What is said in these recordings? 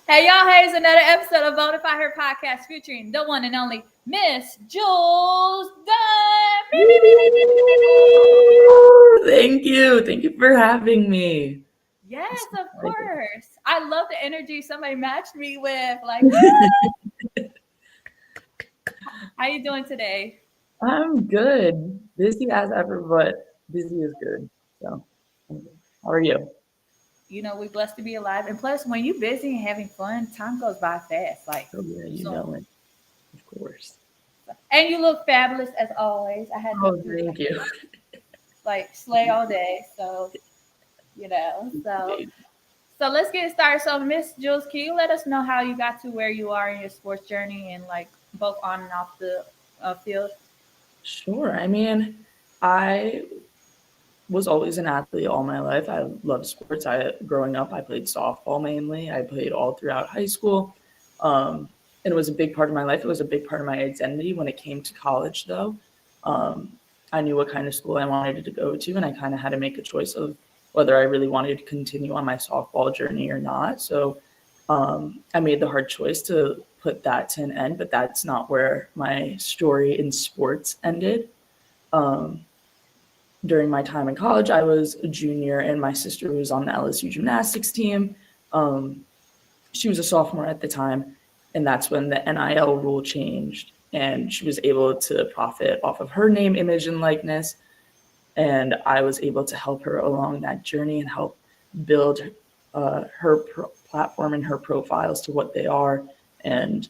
Hey y'all, hey, it's another episode of Bonafide Her podcast featuring the one and only Miss Julz Dunne. Thank you. Thank you for having me. Yes, of Like, course. I love the energy somebody matched me with. How you doing today? I'm good. Busy as ever, but busy is good. So, I'm good. How are you? We blessed to be alive. And plus, when you're busy and having fun, time goes by fast. Oh, yeah, you So, know it. Of course. and you look fabulous as always. I had to Oh, do thank you. slay all day. You know, so. So let's get started. So, Miss Jules, can you let us know how you got to where you are in your sports journey and both on and off the field? Sure. I was always an athlete all my life. I loved sports. Growing up, I played softball mainly. I played all throughout high school. And it was a big part of my life. It was a big part of my identity. When it came to college, though, um, I knew what kind of school I wanted to go to, and I kind of had to make a choice of whether I really wanted to continue on my softball journey or not. So I made the hard choice to put that to an end, but that's not where my story in sports ended. Um, During my time in college, I was a junior, and my sister was on the LSU gymnastics team. Um, she was a sophomore at the time, and that's when the NIL rule changed, and she was able to profit off of her name, image, and likeness. And I was able to help her along that journey and help build platform and her profiles to what they are. And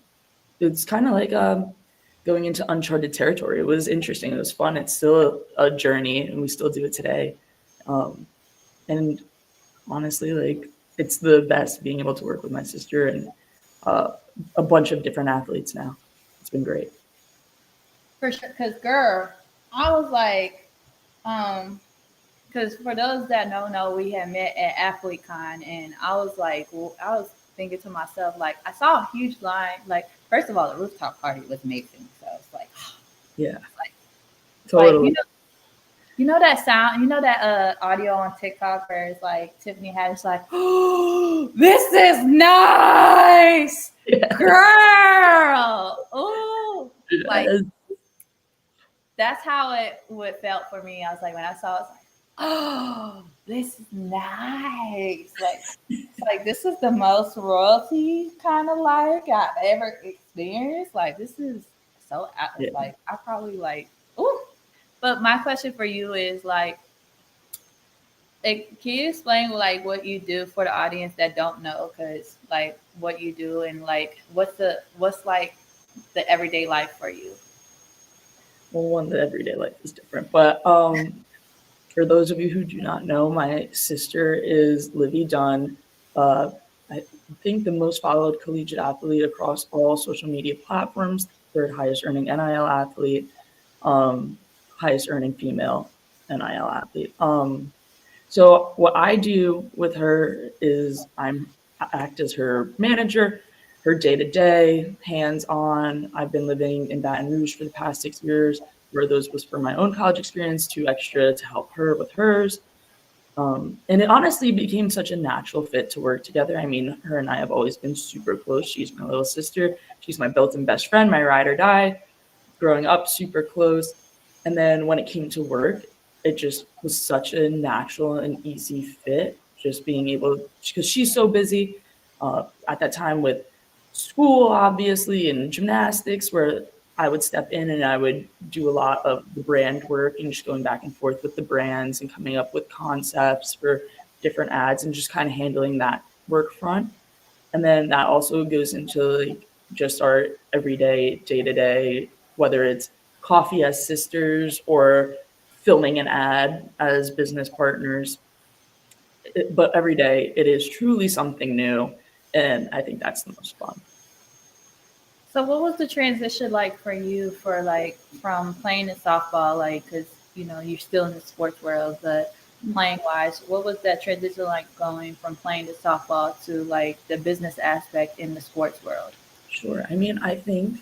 it's kind of like going into uncharted territory. It was interesting. It was fun. It's still a journey, and we still do it today. Um, and honestly, like it's the best being able to work with my sister and uh, a bunch of different athletes now. It's been great. For sure, because girl, I was because for those that don't know, we had met at AthleteCon, and I was I was thinking to myself, I saw a huge line. First of all, the rooftop party was amazing. So it's Yeah, like, like totally. you know that sound, you know that audio on TikTok where it's like Tiffany Haddish oh, this is nice, Yeah. girl. Oh, like Yes. that's how it would felt for me. I was like when I saw it, oh, this is nice. This is the most royalty kind of life I've ever experienced. This is so Yeah. I probably ooh. But my question for you is can you explain what you do for the audience that don't know? Because what you do and what's the everyday life for you? Well, one, the everyday life is different, but for those of you who do not know, my sister is Livy Dunne. Uh, I think the most followed collegiate athlete across all social media platforms, third highest earning NIL athlete, um, highest earning female NIL athlete. So what I do with her is I act as her manager, her day to day, hands on. I've been living in Baton Rouge for the past 6 years, where those was for my own college experience, 2 extra to help her with hers. And it honestly became such a natural fit to work together. I mean, her and I have always been super close. She's my little sister. She's my built-in best friend, my ride or die. Growing up, super close. And then when it came to work, it just was such a natural and easy fit. Just being able, because she's so busy at that time with school, obviously, and gymnastics, where I would step in and I would do a lot of the brand work and just going back and forth with the brands and coming up with concepts for different ads and just kind of handling that work front. And then that also goes into like just our everyday, day to day, whether it's coffee as sisters or filming an ad as business partners. But every day it is truly something new. And I think that's the most fun. So what was the transition like for you for from playing in softball, because you're still in the sports world, but playing wise, what was that transition like going from playing the softball to the business aspect in the sports world? Sure. I think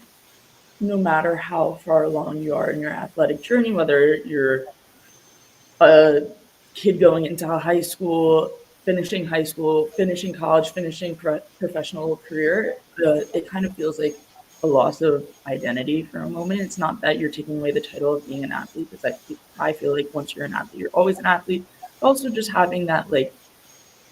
no matter how far along you are in your athletic journey, whether you're a kid going into high school, finishing high school, finishing college, finishing professional career, it kind of feels like a loss of identity for a moment. It's not that you're taking away the title of being an athlete, because I feel like once you're an athlete, you're always an athlete. But also just having that, like,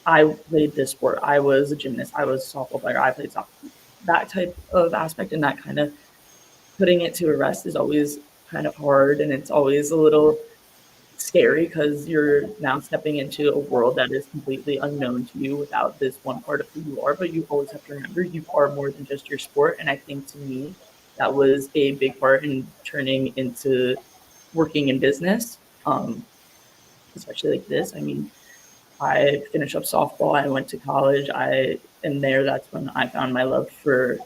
I played this sport, I was a gymnast, I was a softball player, I played softball, that type of aspect, and that kind of putting it to a rest is always kind of hard, and it's always a little scary because you're now stepping into a world that is completely unknown to you without this one part of who you are. But you always have to remember you are more than just your sport. And I think to me, that was a big part in turning into working in business, especially like this. I mean, I finished up softball, I went to college, and there, that's when I found my love for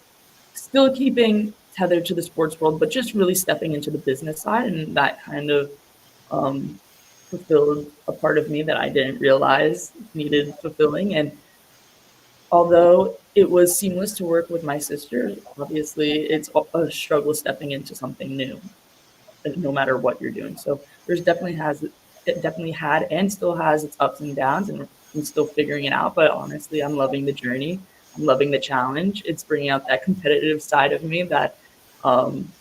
still keeping tethered to the sports world, but just really stepping into the business side. And that kind of um, fulfilled a part of me that I didn't realize needed fulfilling. And although it was seamless to work with my sister, obviously it's a struggle stepping into something new, no matter what you're doing. So it definitely had and still has its ups and downs, and I'm still figuring it out. But honestly, I'm loving the journey. I'm loving the challenge. It's bringing out that competitive side of me that um,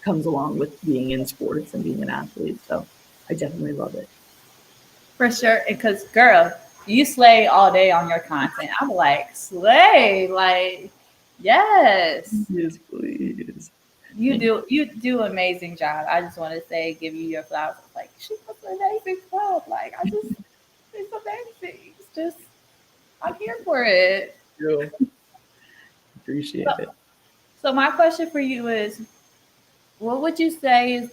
comes along with being in sports and being an athlete. So I definitely love it. For sure. Because, girl, you slay all day on your content. I'm like, slay. Like, yes. Yes, please. You do amazing job. I just want to say, give you your flowers. Like, she does an amazing job. Like, it's amazing. It's just, I'm here for it. You appreciate So, it. so my question for you is, what would you say is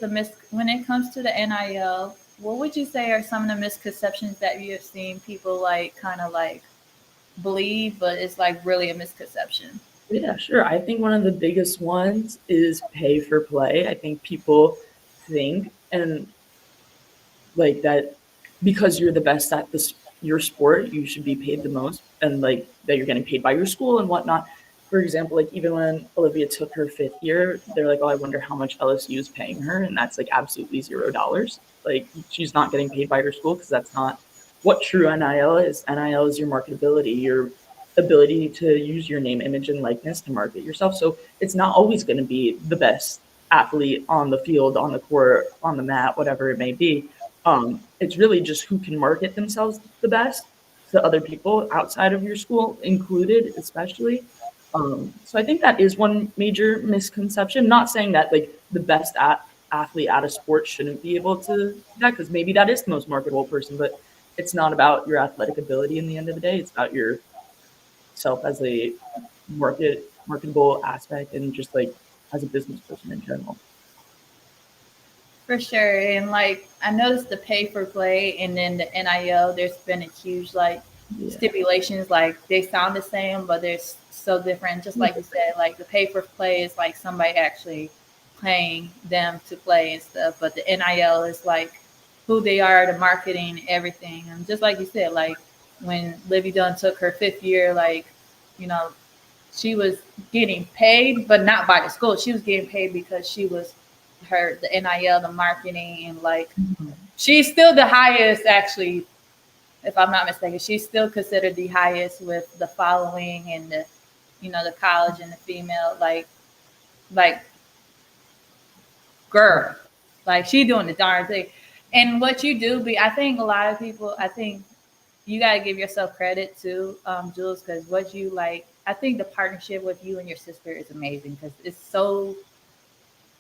when it comes to the NIL? What would you say are some of the misconceptions that you have seen people like kind of like believe, but it's like really a misconception? Yeah, sure. I think one of the biggest ones is pay for play. I think people think and like that because you're the best at this your sport, you should be paid the most, and like that you're getting paid by your school and whatnot. For example, like even when Olivia took her 5th year, they're like, "Oh, I wonder how much LSU is paying her," and that's like absolutely $0. Like she's not getting paid by her school because that's not what true NIL is. NIL is your marketability, your ability to use your name, image, and likeness to market yourself. So it's not always going to be the best athlete on the field, on the court, on the mat, whatever it may be. It's really just who can market themselves the best to other people outside of your school, included, especially. So I think that is one major misconception. Not saying that like the best athlete at a sport shouldn't be able to do that, because maybe that is the most marketable person, but it's not about your athletic ability in the end of the day. It's about yourself as a marketable aspect and just like as a business person in general. For sure. And like I noticed the pay for play and then the NIL, there's been a huge like Yeah. stipulations, like they sound the same, but they're so different. Just like you said, like the pay for play is like somebody actually paying them to play and stuff, but the NIL is like who they are, the marketing, everything. And just like you said, like when Livy Dunne took her 5th year, like, you know, she was getting paid, but not by the school. She was getting paid because she was the NIL, the marketing, and like Mhm. she's still the highest actually, if I'm not mistaken. She's still considered the highest with the following and the college and the female like girl. Like she doing the darn thing. And what you do be I think a lot of people I think you gotta give yourself credit too, Julz, because what you like I think the partnership with you and your sister is amazing because it's so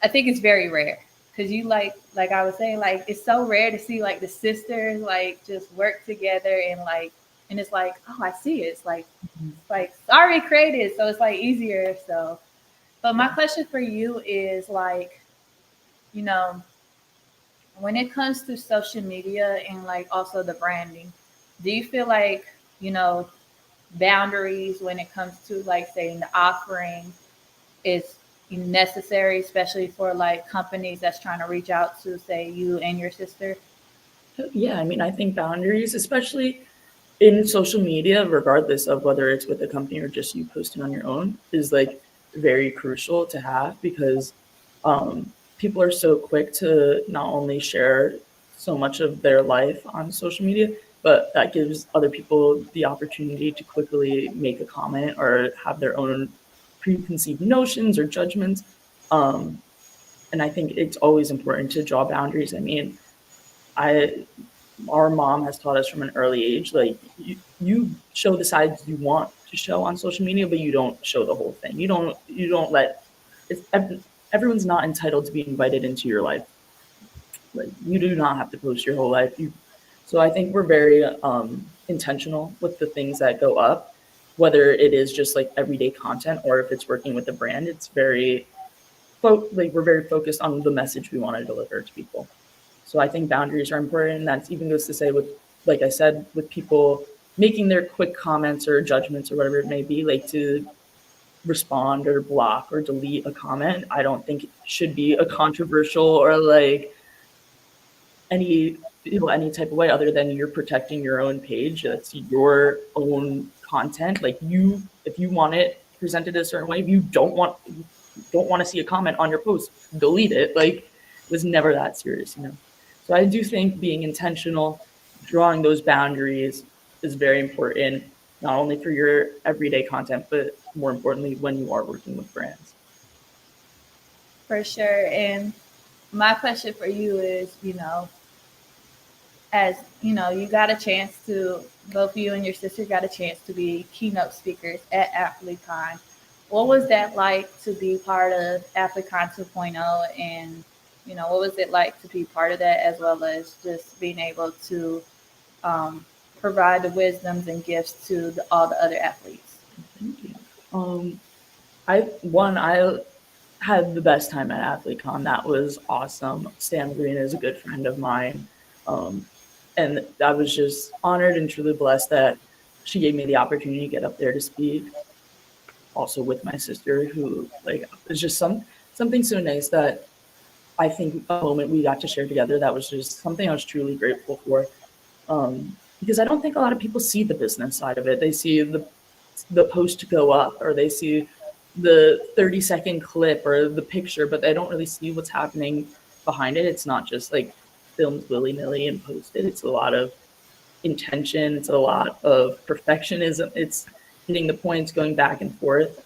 I think it's very rare because you like I was saying, like it's so rare to see like the sisters like just work together and it's like, oh, I see it. It's like already created, so it's like easier. So, but my question for you is like, you know, when it comes to social media and like also the branding, do you feel like boundaries when it comes to like saying the offering is necessary, especially for like companies that's trying to reach out to say you and your sister? Yeah, I mean, I think boundaries, especially in social media, regardless of whether it's with a company or just you posting on your own, is like very crucial to have, because people are so quick to not only share so much of their life on social media, but that gives other people the opportunity to quickly make a comment or have their own preconceived notions or judgments. Um, and I think it's always important to draw boundaries. I mean, I our mom has taught us from an early age, like you show the sides you want to show on social media, but you don't show the whole thing. You don't let it's everyone's not entitled to be invited into your life. Like you do not have to post your whole life. So I think we're very intentional with the things that go up, whether it is just like everyday content or if it's working with a brand. It's very like we're very focused on the message we want to deliver to people. So I think boundaries are important. And that even goes to say with, like I said, with people making their quick comments or judgments or whatever it may be, like to respond or block or delete a comment. I don't think it should be a controversial or like any type of way other than you're protecting your own page. That's your own content. Like if you want it presented a certain way, if you don't want to see a comment on your post, delete it. Like it was never that serious, you know. So I do think being intentional, drawing those boundaries is very important, not only for your everyday content, but more importantly when you are working with brands. For sure. And my question for you is, as you got a chance to, both you and your sister got a chance to be keynote speakers at AthleteCon. What was that like to be part of AthleteCon 2.0? And, what was it like to be part of that, as well as just being able to um, provide the wisdoms and gifts to all the other athletes? Thank you. I had the best time at AthleteCon. That was awesome. Stan Green is a good friend of mine. Um, and I was just honored and truly blessed that she gave me the opportunity to get up there to speak. Also with my sister, who like it was just something so nice that I think a moment we got to share together that was just something I was truly grateful for. Because I don't think a lot of people see the business side of it. They see the post go up, or they see the 30-second clip or the picture, but they don't really see what's happening behind it. It's not just like filmed willy-nilly and posted. It's a lot of intention. It's a lot of perfectionism. It's hitting the points, going back and forth,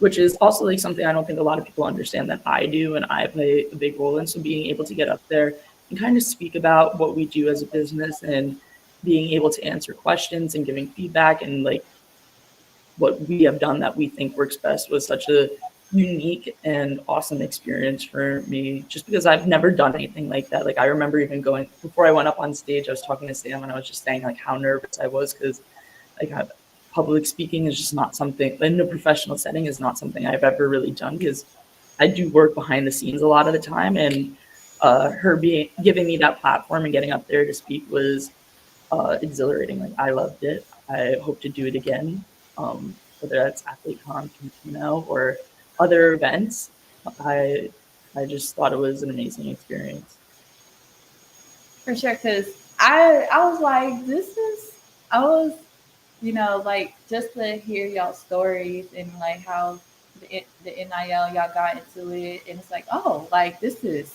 which is also like something I don't think a lot of people understand that I do and I play a big role in. So being able to get up there and kind of speak about what we do as a business and being able to answer questions and giving feedback and like what we have done that we think works best was such a unique and awesome experience for me, just because I've never done anything like that. Like I remember even going before I went up on stage, I was talking to Sam and I was just saying like how nervous I was because like public speaking is just not something in a professional setting is not something I've ever really done because I do work behind the scenes a lot of the time. And her giving me that platform and getting up there to speak was exhilarating. Like I loved it. I hope to do it again, whether that's AthleteCon, or other events. I I just thought it was an amazing experience. For sure, because I was like, I was, like just to hear y'all stories and like how the NIL y'all got into it, and it's like, oh, like this is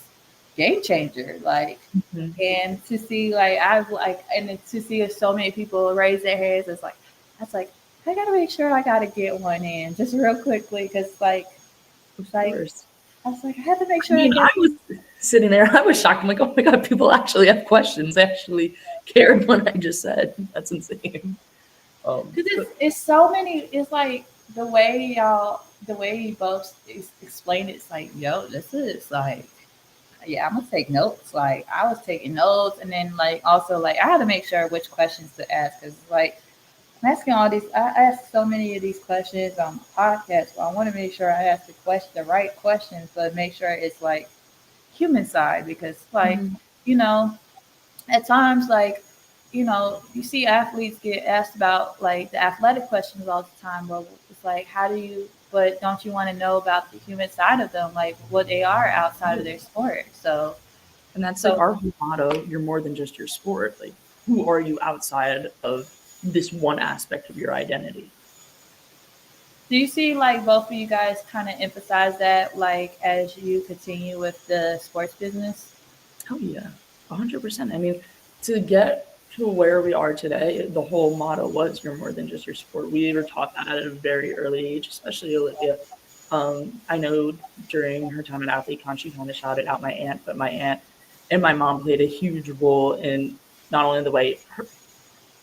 game changer, like, Mhm. and to see like I've like, and then to see so many people raise their hands, it's like, that's like, I gotta make sure I gotta get one in just real quickly, because Of like course. I was like, I have to make I sure I mean, get. I was sitting there, I was shocked. I'm like, oh my God, people actually have questions. They actually cared what I just said. That's insane. Because But it's so many. It's like the way you both explain it. It's like, yo, this is like, yeah, I'm gonna take notes. Like I was taking notes, and then like also like I had to make sure which questions to ask, because like I'm asking all these. I ask so many of these questions on the podcast, so I want to make sure I ask the right questions, but make sure it's like human side, because like mhm. you know at times, like, you see athletes get asked about like the athletic questions all the time, but it's like, how do you, but don't you want to know about the human side of them, like what they are outside of their sport? So, And that's like so our whole motto. You're more than just your sport. Like, who are you outside of this one aspect of your identity? do you see like both of you guys kind of emphasize that, like as you continue with the sports business? Oh yeah, 100%. I mean, to get to where we are today, the whole motto was you're more than just your sport. We were taught that at a very early age, especially Olivia. I know during her time at AthleteCon, she kind of shouted out my aunt, but my aunt and my mom played a huge role in not only the way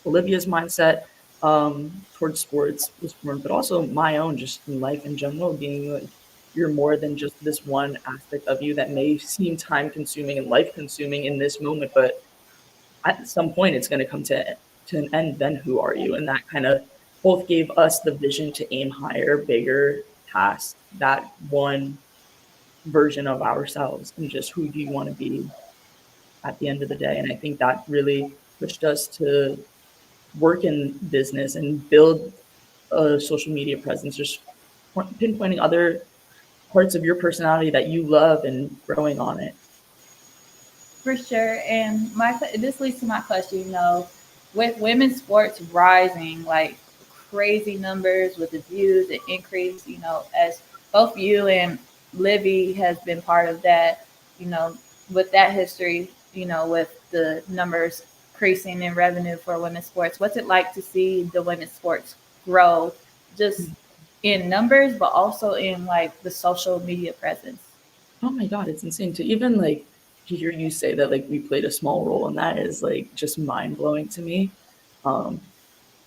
Olivia's mindset towards sports was formed, but also my own, just in life in general, being like, you're more than just this one aspect of you that may seem time consuming and life consuming in this moment, but at some point it's going to come to an end. Then who are you? And that kind of both gave us the vision to aim higher, bigger, past that one version of ourselves, and just who do you want to be at the end of the day. And I think that really pushed us to work in business and build a social media presence, just pinpointing other parts of your personality that you love and growing on it. For sure. And this leads to my question, with women's sports rising like crazy numbers with the views, the increase, as both you and Livy has been part of that, you know, with that history, with the numbers increasing in revenue for women's sports, what's it like to see the women's sports grow just in numbers, but also in like the social media presence? Oh my God, it's insane to even like to hear you say that like we played a small role in that is like just mind blowing to me. Um,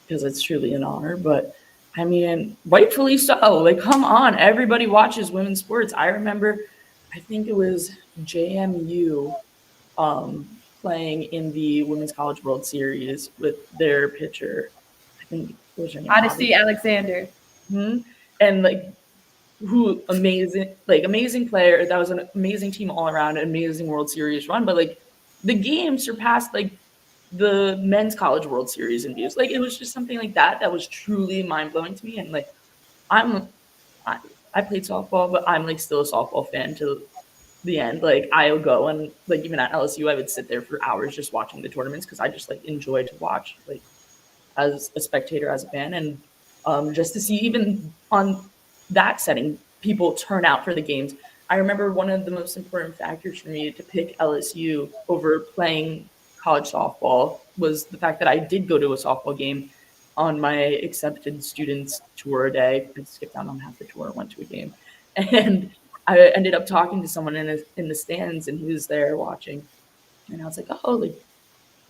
because it's truly an honor. But I mean, rightfully so. Like, come on, everybody watches women's sports. I remember, I think it was JMU playing in the Women's College World Series with their pitcher. I think what was her name? Odyssey Alexander. Hmm. And like who amazing, like amazing player. That was an amazing team all around, an amazing World Series run. But like the game surpassed like the men's college World Series in views. Like it was just something like that that was truly mind blowing to me. And like I'm I, I played softball, but I'm like still a softball fan to the end. Like I'll go and like even at LSU, I would sit there for hours just watching the tournaments because I just like enjoy to watch like as a spectator, as a fan, and just to see even on that setting, people turn out for the games. I remember one of the most important factors for me to pick LSU over playing college softball was the fact that I did go to a softball game on my accepted students tour day. I skipped out on half the tour, went to a game, and I ended up talking to someone in the stands, and he was there watching, and I was like, "Oh, like,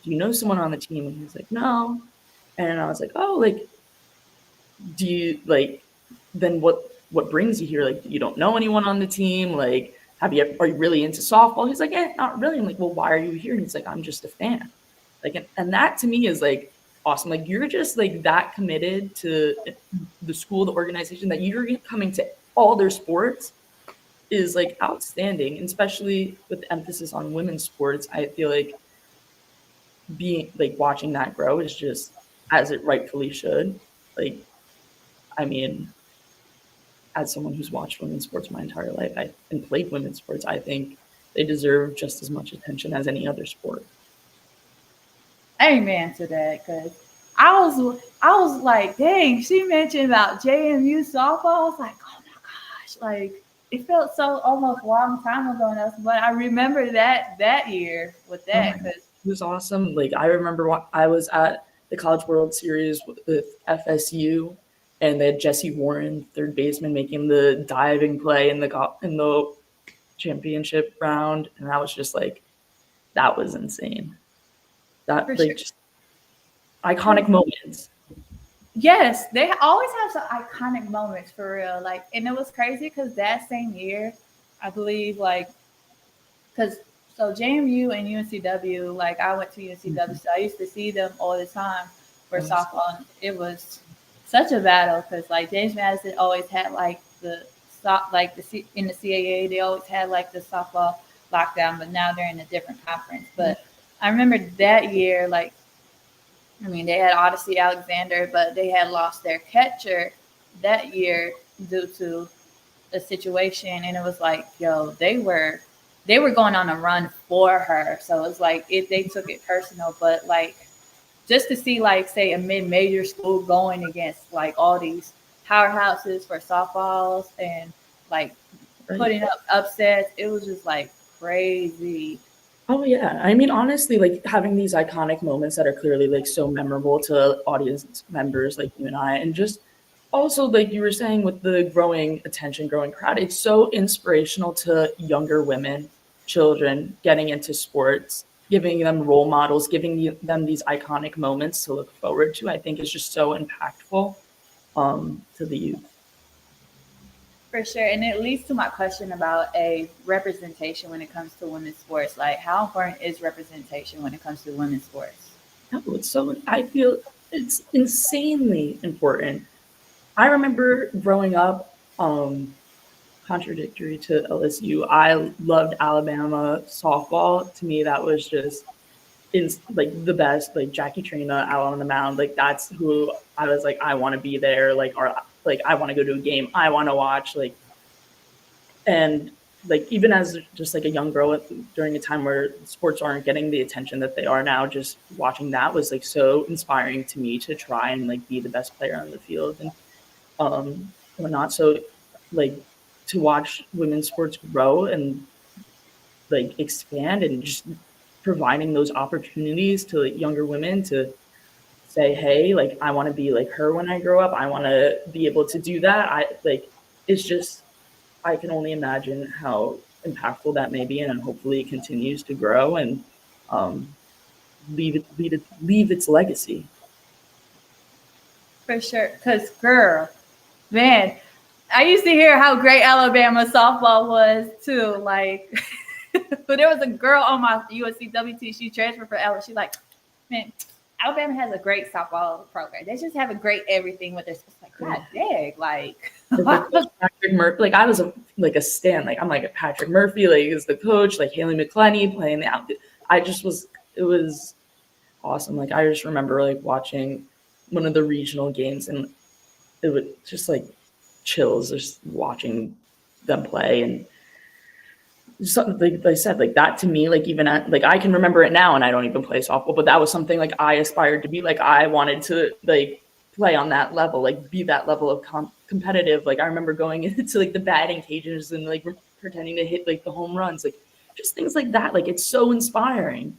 do you know someone on the team?" And he was like, "No." And I was like, "Oh, like, do you like? Then what brings you here? Like, you don't know anyone on the team? Like, are you really into softball?" He's like, "Eh, not really." I'm like, "Well, why are you here?" And he's like, "I'm just a fan." Like, and that to me is like awesome. Like, you're just like that committed to the school, the organization, that you're coming to all their sports is like outstanding, and especially with the emphasis on women's sports. I feel like being like watching that grow is just as it rightfully should. Like, I mean, as someone who's watched women's sports my entire life and played women's sports, I think they deserve just as much attention as any other sport. Amen to that, because I was like, dang, she mentioned about JMU softball. I was like, oh my gosh, like it felt so almost a long time ago now, but I remember that year with Oh my that God, because it was awesome. Like I remember I was at the College World Series with FSU, and they had Jesse Warren, third baseman, making the diving play in the championship round, and that was just like that was insane. That for like sure. just iconic moments. Yes, they always have some iconic moments for real. Like, and it was crazy because that same year, I believe, like, because so JMU and UNCW, like, I went to UNCW, Mhm. so I used to see them all the time for Yes. softball. And it was such a battle because, like, James Madison always had like like in the CAA, they always had like the softball lockdown, but now they're in a different conference. But I remember that year, like, I mean, they had Odyssey Alexander, but they had lost their catcher that year due to a situation, and it was like, yo, they were going on a run for her, so it's like they took it personal, but like just to see like say a mid-major school going against like all these powerhouses for softballs and like Right. putting up upsets, it was just like crazy. Oh yeah. I mean, honestly, like having these iconic moments that are clearly like so memorable to audience members like you and I, and just also like you were saying with the growing attention, growing crowd, it's so inspirational to younger women, children getting into sports, giving them role models, giving them these iconic moments to look forward to. I think is just so impactful to the youth. For sure. And it leads to my question about a representation when it comes to women's sports. Like, how important is representation when it comes to women's sports? No, it's so I feel it's insanely important. I remember growing up, contradictory to LSU, I loved Alabama softball. To me, that was just in like the best. Like Jackie Trina out on the mound, like that's who I was like. I want to be there. Like, or like I want to go to a game. I want to watch. Like, and like even as just like a young girl during a time where sports aren't getting the attention that they are now, just watching that was like so inspiring to me to try and like be the best player on the field and whatnot. So like to watch women's sports grow and like expand and just providing those opportunities to like, younger women to say, hey, like I want to be like her when I grow up. I want to be able to do that. I like it's just I can only imagine how impactful that may be, and hopefully it continues to grow and um, leave its legacy. For sure. Because, girl, man, I used to hear how great Alabama softball was, too. Like, but there was a girl on my USC WT. She transferred for Alabama. She's like, man, Alabama has a great softball program. They just have a great everything with their. It's like, God dang, like. Like Patrick Murphy, like I was a stan. Like I'm like Patrick Murphy, like is the coach. Like Haley McClenny playing the out. I just was. It was awesome. Like I just remember like watching one of the regional games, and it was just like chills just watching them play and something like I said, like that to me, like even at like I can remember it now and I don't even play softball, but that was something like I aspired to be. Like I wanted to like play on that level, like be that level of competitive. Like I remember going into like the batting cages and like pretending to hit like the home runs, like just things like that. Like it's so inspiring.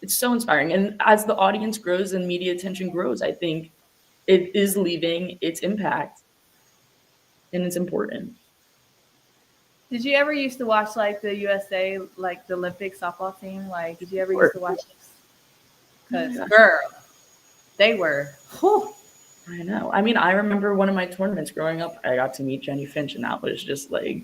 It's so inspiring. And as the audience grows and media attention grows, I think it is leaving its impact and it's important. Did you ever used to watch like the USA, like the Olympic softball team? Like, did you ever Or, used to watch this? oh Because, my gosh, girl, they were. Whew. I know. I mean, I remember one of my tournaments growing up, I got to meet Jenny Finch, and that was just like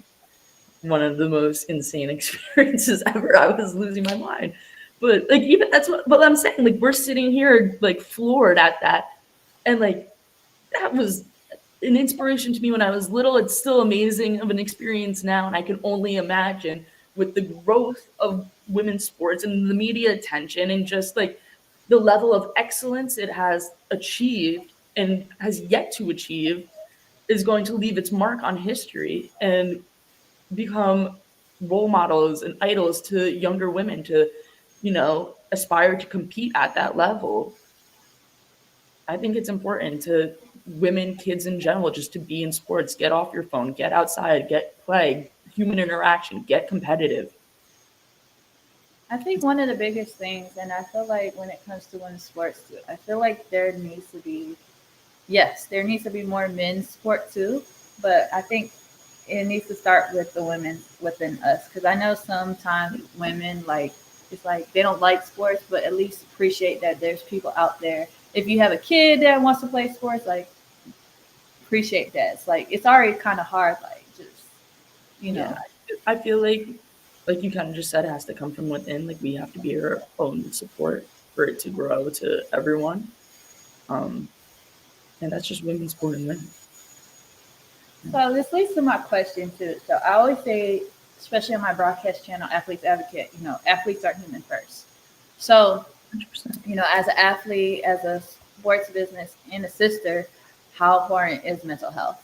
one of the most insane experiences ever. I was losing my mind. But like even that's what I'm saying. Like we're sitting here like floored at that. And like that was an inspiration to me when I was little. It's still amazing of an experience now. And I can only imagine with the growth of women's sports and the media attention and just like the level of excellence it has achieved and has yet to achieve is going to leave its mark on history and become role models and idols to younger women to, aspire to compete at that level. I think it's important to women, kids in general, just to be in sports, get off your phone, get outside, get play, human interaction, get competitive. I think one of the biggest things, and I feel like when it comes to women's sports too, I feel like there needs to be, yes, there needs to be more men's sport too, but I think it needs to start with the women within us. Because I know sometimes women, like, it's like they don't like sports, but at least appreciate that there's people out there. If you have a kid that wants to play sports, like, appreciate that. It's like, it's already kind of hard, like, just, you know. Yeah, I feel like you kind of just said, it has to come from within. Like we have to be our own support for it to grow to everyone. Um, and that's just women's sport and men. So this leads to my question too. So I always say, especially on my broadcast channel, Athletes Advocate, athletes are human first. So, 100%. as an athlete, as a sports business, and a sister, how important is mental health?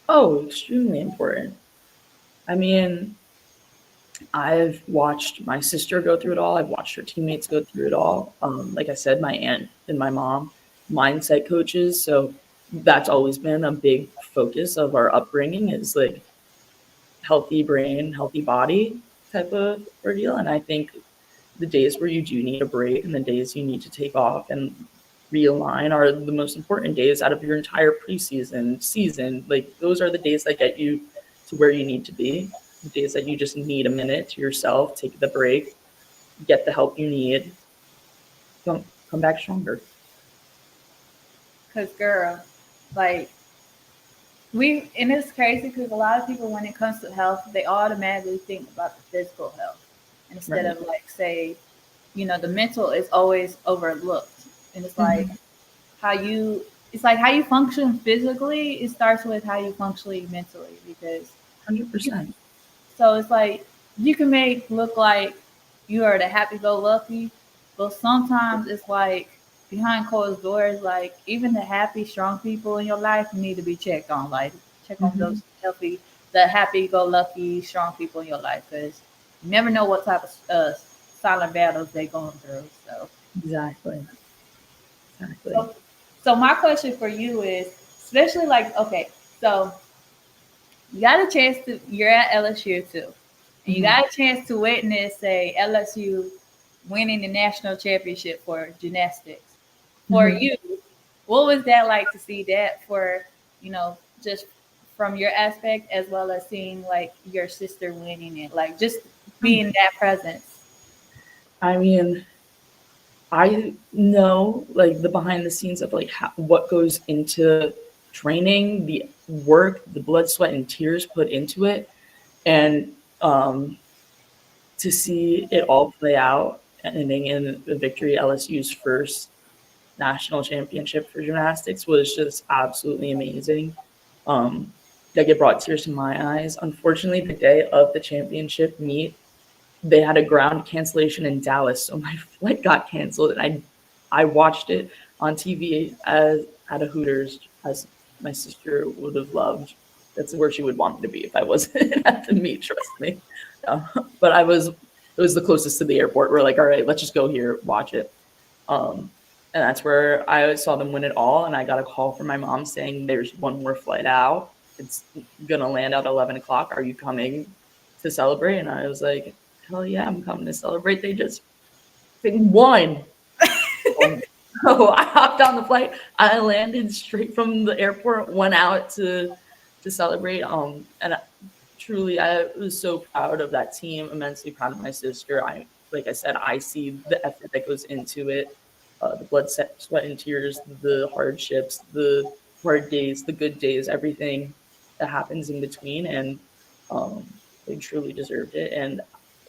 Oh, extremely important. I mean, I've watched my sister go through it all. I've watched her teammates go through it all. Like I said, my aunt and my mom, mindset coaches. So that's always been a big focus of our upbringing is like healthy brain, healthy body type of ordeal. And I think the days where you do need a break and the days you need to take off and realign are the most important days out of your entire preseason season. Like those are the days that get you to where you need to be. The days that you just need a minute to yourself, take the break, get the help you need, come back stronger. Cause girl, like and it's crazy because a lot of people, when it comes to health, they automatically think about the physical health instead Right. of like say, the mental is always overlooked, and it's like Mm-hmm. how you, it's like how you function physically. It starts with how you function mentally because 100%. so it's like you can make look like you are the happy-go-lucky, but sometimes it's like behind closed doors, like even the happy, strong people in your life need to be checked on. Like check on Mm-hmm. those the happy-go-lucky, strong people in your life because you never know what type of silent battles they're going through. Exactly. Exactly. So, so my question for you is, especially like, okay, so you got a chance to, you're at LSU too, and you Mm-hmm. got a chance to witness, say, LSU winning the national championship for gymnastics. For Mm-hmm. you, what was that like to see that for, just from your aspect as well as seeing like your sister winning it, like just being that presence? I mean, I know like the behind the scenes of like what goes into training, the work, the blood, sweat, and tears put into it, and to see it all play out, ending in the victory, LSU's first national championship for gymnastics was just absolutely amazing. Um, like it brought tears to my eyes. Unfortunately, the day of the championship meet, they had a ground cancellation in Dallas, so my flight got canceled, and I watched it on TV as at a Hooters, as my sister would have loved. That's where she would want me to be if I wasn't at the meet. Trust me. But I was. It was the closest to the airport. We're like, all right, let's just go here, watch it. Um, and that's where I saw them win it all. And I got a call from my mom saying, "There's one more flight out. It's gonna land at 11 o'clock. Are you coming to celebrate?" And I was like, "Hell yeah, I'm coming to celebrate. They won." Um, so I hopped on the flight. I landed straight from the airport, went out to celebrate. And truly, I was so proud of that team. Immensely proud of my sister. Like I said, I see the effort that goes into it, the blood, sweat, and tears, the hardships, the hard days, the good days, everything that happens in between, and they truly deserved it. And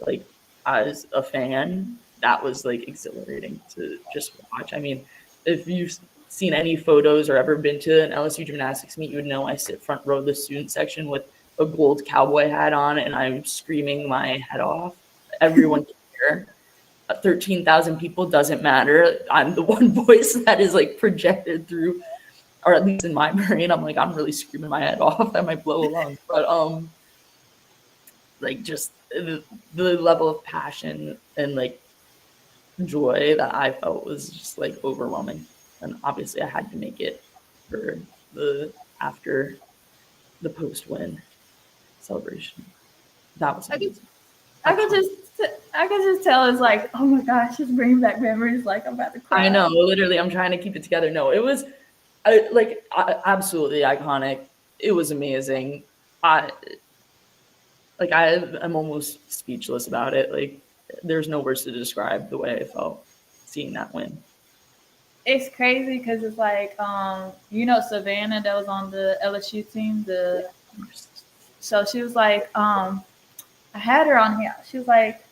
like as a fan, that was like exhilarating to just watch. I mean, if you've seen any photos or ever been to an LSU gymnastics meet, you would know I sit front row of the student section with a gold cowboy hat on and I'm screaming my head off. Everyone can hear. 13,000 people doesn't matter. I'm the one voice that is like projected through, or at least in my brain. I'm like, I'm really screaming my head off. I might blow a lung. But like just the level of passion and like joy that I felt was just like overwhelming. And obviously I had to make it for the after the post win celebration. That was I could, amazing. I could Iconic. just, I could just tell it's like, oh my gosh, just bringing back memories. Like I'm about to I cry. know, literally, I'm trying to keep it together. No, it was absolutely iconic. It was amazing. I I'm almost speechless about it. Like there's no words to describe the way I felt seeing that win. It's crazy because it's like, Savannah that was on the LSU team. Yeah, The of course. So she was like, I had her on here. She was like,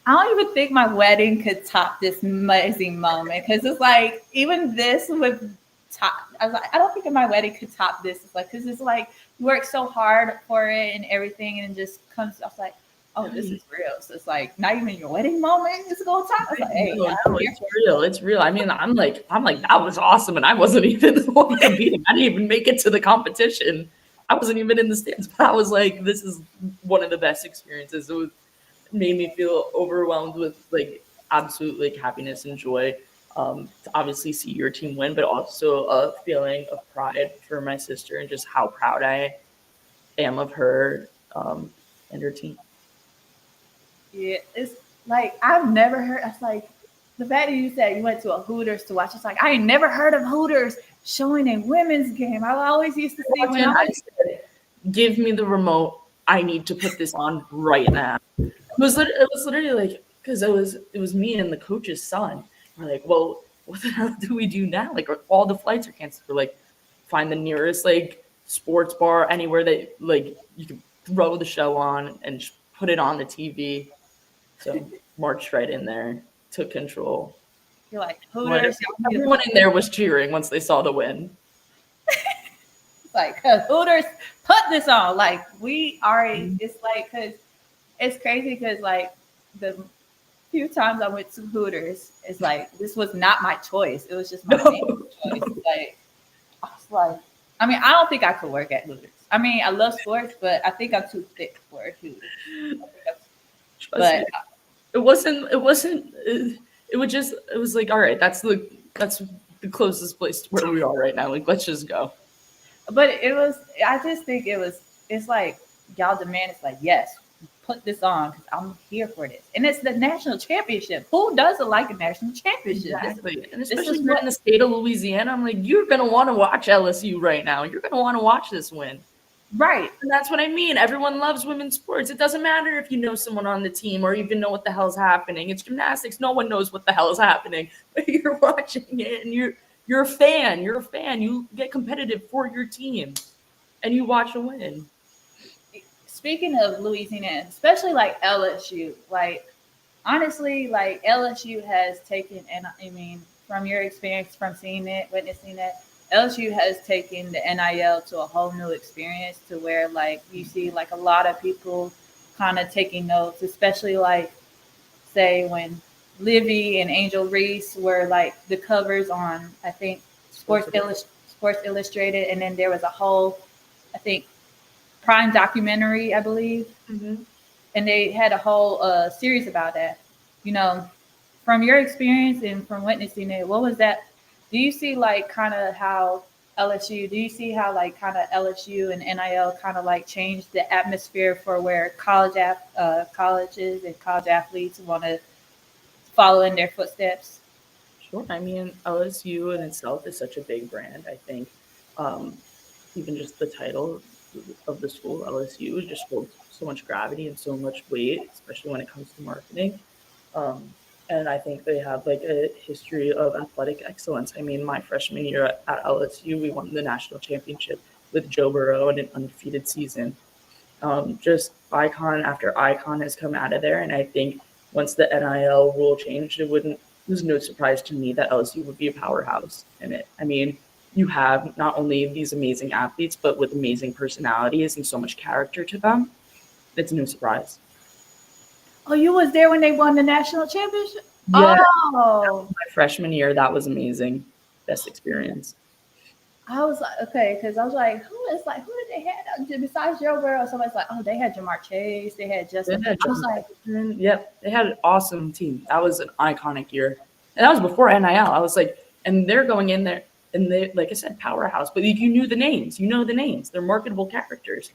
I don't even think my wedding could top this amazing moment because it's like even this with top. I was like, I don't think my wedding could top this. It's like because it's like you work so hard for it and everything, and it just comes. I was like, oh, this is Right. real. So it's like not even your wedding moment is going to top. I was Right. like, hey, No, I'm no, here it's for real. It's real. I mean, I'm like, that was awesome. And I wasn't even the one competing. I didn't even make it to the competition. I wasn't even in the stands, but I was like, this is one of the best experiences. Made me feel overwhelmed with like absolute like happiness and joy to obviously see your team win, but also a feeling of pride for my sister and just how proud I am of her and her team. it. Yeah, like I've never heard. It's like the fact that you said you went to a Hooters to watch. It's like I ain't never heard of Hooters showing a women's game. I always used to see when I I was said, "Give me the remote. I need to put this on right now." It was literally like because it was me and the coach's son. We're like, well, what the hell do we do now? Like all the flights are canceled. We're like, find the nearest like sports bar anywhere that like you can throw the show on and just put it on the TV. So marched right in there, took control. you're like When Hooters. Y'all need to everyone put in this. there was cheering once they saw the win. It's like Hooters, put this on. Like we already. It's like because it's crazy because like the few times I went to Hooters, it's like this was not my choice. It was just my family's No, choice. no, Like I was like, I mean, I don't think I could work at Hooters. I mean, I love sports, but I think I'm too thick for Hooters. I think I'm- trust me. But It wasn't. It wasn't. It would just. It was like, all right, that's the closest place to where we are right now. Like, let's just go. it was. I just think it was. It's like y'all demand. It's like yes, put this on because I'm here for this, and it's the national championship. Who doesn't like a national championship? Exactly, and This especially is if you're in what. the state of Louisiana, I'm like, you're gonna want to watch LSU right now. You're gonna want to watch this win. Right. And that's what I mean. Everyone loves women's sports. It doesn't matter if you know someone on the team or even know what the hell's happening. It's gymnastics. No one knows what the hell is happening. But you're watching it and you're a fan. You're a fan. You get competitive for your team and you watch a win. Speaking of Louisiana, especially like LSU, like honestly, like LSU has taken, and I mean, from your experience from seeing it, witnessing it, LSU has taken the NIL to a whole new experience to where like you see like a lot of people kind of taking notes, especially like say when Livy and Angel Reese were like the covers on I think Sports Illustrated, and then there was a whole I think Prime documentary I believe, Mm-hmm. and they had a whole series about that. You know, from your experience and from witnessing it, what was that? Do you see like kind of how LSU? Do you see how like kind of LSU and NIL kind of like changed the atmosphere for where colleges and college athletes want to follow in their footsteps? Sure. I mean, LSU in itself is such a big brand. I think um, even just the title of the school, LSU, just holds so much gravity and so much weight, especially when it comes to marketing. Um, and I think they have like a history of athletic excellence. I mean, my freshman year at LSU, we won the national championship with Joe Burrow in an undefeated season. Just icon after icon has come out of there, and I think once the NIL rule changed, it was no surprise to me that LSU would be a powerhouse in it. I mean, you have not only these amazing athletes, but with amazing personalities and so much character to them. It's no surprise. Oh, you was there when they won the national championship. Yeah, Oh, my freshman year, that was amazing. Best experience. I was like, okay, because I was like, who is like, who did they have besides Joe Burrow? Somebody's like, oh, they had Jamar Chase, they had They Justin. had I was John like, Richardson. Yep, they had an awesome team. That was an iconic year, and that was before NIL. I was like, and they're going in there, and they, like I said, powerhouse. But you knew the names. You know the names. They're marketable characters.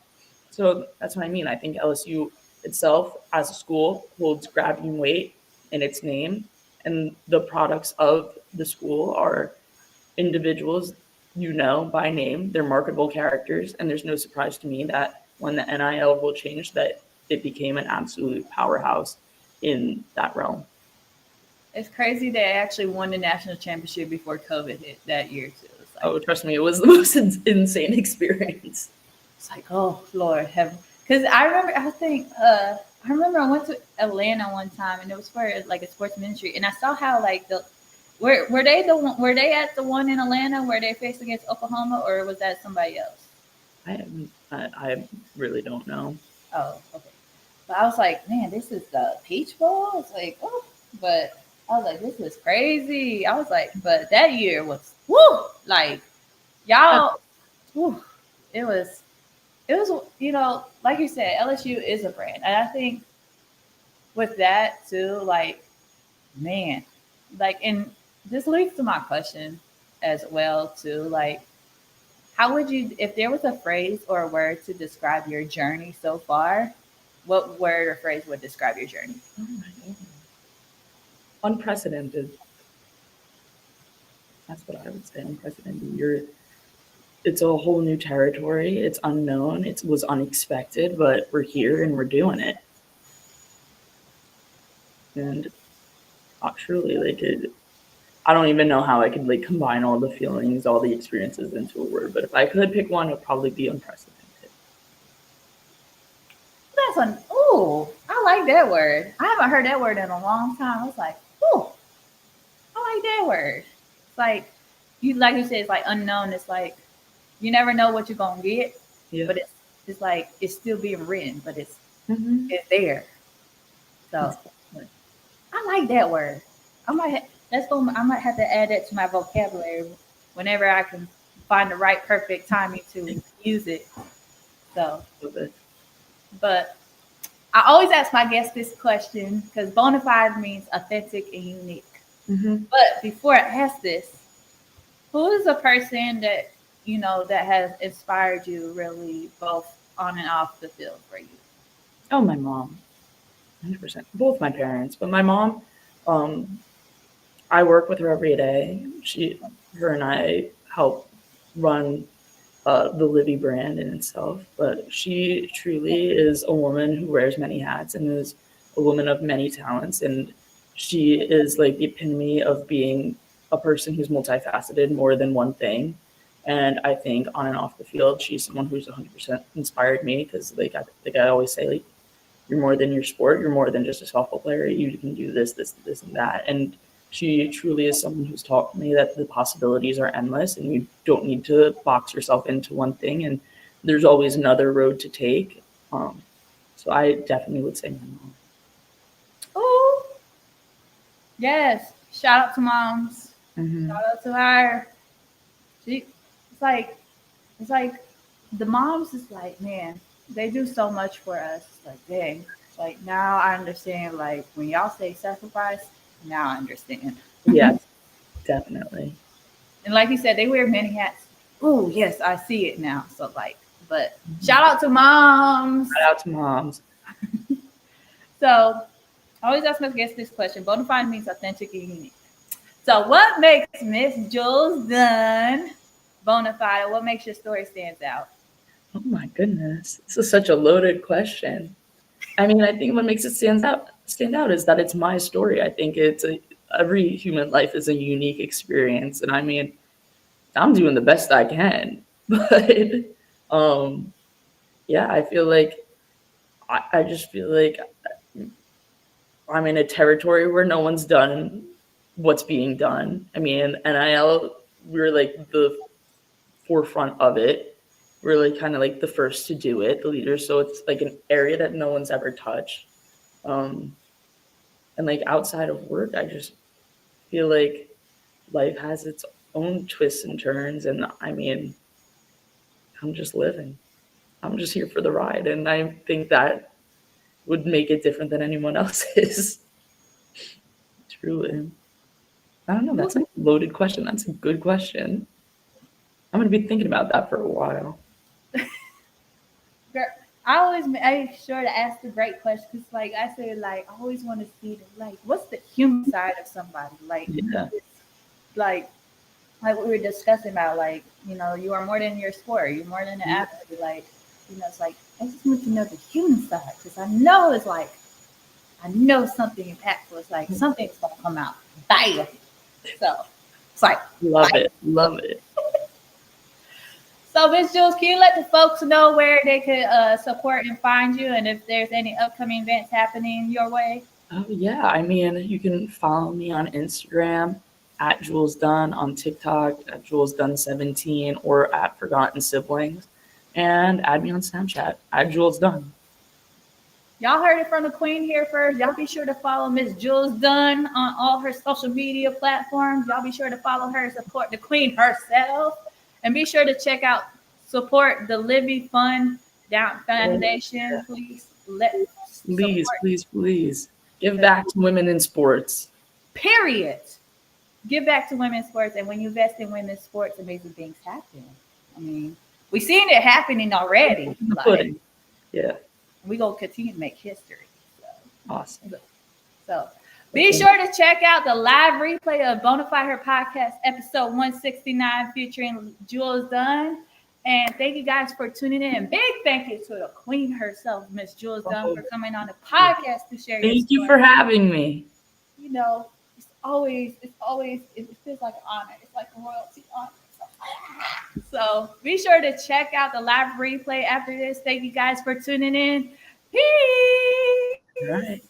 So that's what I mean. I think LSU itself, as a school, holds gravity and weight in its name, and the products of the school are individuals you know by name. They're marketable characters, and there's no surprise to me that when the NIL rule changed, that it became an absolute powerhouse in that realm. it's crazy they actually won the national championship before COVID hit that year too. Oh, trust me, it was the most insane experience. It's like, oh Lord heaven. Because I remember I went to Atlanta one time and it was for like a sports ministry, and I saw how like were they were they at the one in Atlanta where they faced against Oklahoma, or was that somebody else? I really don't know. Oh, okay. But I was like, man, this is the Peach Bowl. It's like, oh, but I was like, this is crazy. I was like, but that year was woo, like y'all, woo, it was like you said, LSU is a brand, and I think with that too, like man, like and this leads to my question as well too, like how would you, if there was a phrase or a word to describe your journey so far, what word or phrase would describe your journey? Oh my God. unprecedented. That's what I would say. Unprecedented. It's a whole new territory. It's unknown. It was unexpected, but we're here and we're doing it. And truly, like I don't even know how I could like combine all the feelings, all the experiences into a word. But if I could pick one, it would probably be unprecedented. That's an ooh, I like that word. I haven't heard that word in a long time. I was like, ooh, I like that word. It's like you said, it's like unknown. It's like you never know what you're gonna get, Yeah. but it's like it's still being written, but it's Mm-hmm. it's there. So I like that word. I might have to add that to my vocabulary whenever I can find the right perfect timing to use it. So, but I always ask my guests this question because bona fide means authentic and unique. Mm-hmm. But before I ask this, who is a person that that has inspired you really both on and off the field for you? Oh, my mom, 100%. Both my parents, but my mom, um, I work with her every day. Her and I help run the Livy brand in itself, but she truly is a woman who wears many hats and is a woman of many talents. And she is like the epitome of being a person who's multifaceted, more than one thing. And I think on and off the field, she's someone who's 100% inspired me because, like I always say, like you're more than your sport. You're more than just a softball player. You can do this, and that. And she truly is someone who's taught me that the possibilities are endless and you don't need to box yourself into one thing. And there's always another road to take. So I definitely would say my mom. Oh, yes. Shout out to moms. Mm-hmm. Shout out to her. She, it's like, it's like the moms is like, man, they do so much for us. It's like, dang. It's like now I understand. Like when y'all say sacrifice, now I understand. Yes, definitely. And like you said, they wear many hats. Oh, yes, I see it now. So like, but shout out to moms. Shout out to moms. So I always ask my guests this question. Bonafide means authentic and unique. So what makes Miss Julz Dunne bonafide? What makes your story stands out? Oh my goodness, this is such a loaded question. I mean, I think what makes it stand out is that it's my story. I think every human life is a unique experience, and I mean, I'm doing the best I can. But um, yeah, I feel like I just feel like I'm in a territory where no one's done what's being done. I mean, NIL, we're like the forefront of it. We're like kind of like the first to do it, the leaders. So it's like an area that no one's ever touched. Um, and like outside of work, I just feel like life has its own twists and turns. And I mean, I'm just living. I'm just here for the ride. And I think that would make it different than anyone else's. Truly. I don't know. That's a loaded question. That's a good question. I'm going to be thinking about that for a while. Girl, I always make sure to ask the great questions because, like I said, like I always want to see like what's the human side of somebody. Like, Yeah. like, like what we were discussing about, like you are more than your sport. You're more than an athlete. Like, it's like I just want to know the human side because I know it's like I know something impactful. It's like something's gonna come out. Bam. So it's like Love it. Love it. So, Miss Julz, can you let the folks know where they could support and find you, and if there's any upcoming events happening your way? Oh, yeah. I mean, you can follow me on Instagram at Julz Dunne, on TikTok at Julz Dunne 17 or at Forgotten Siblings, and add me on Snapchat at Julz Dunne. Y'all heard it from the queen here first. Y'all be sure to follow Miss Julz Dunne on all her social media platforms. Y'all be sure to follow her and support the queen herself. And be sure to check out, support the Livy Fund Foundation. Please Please. Give back to women in sports. Period. Give back to women's sports. And when you invest in women's sports, amazing things happen. I mean, we've seen it happening already. Yeah. We're going to continue to make history. Awesome. So, Be sure to check out the live replay of Bonafide Her Podcast, episode 169, featuring Julz Dunne. And thank you guys for tuning in. Big thank you to the queen herself, Miss Julz Dunne, for coming on the podcast to share your story. Thank you for having me. You know, it feels like an honor. It's like a royalty honor. So be sure to check out the live replay after this. Thank you guys for tuning in. Peace. All right.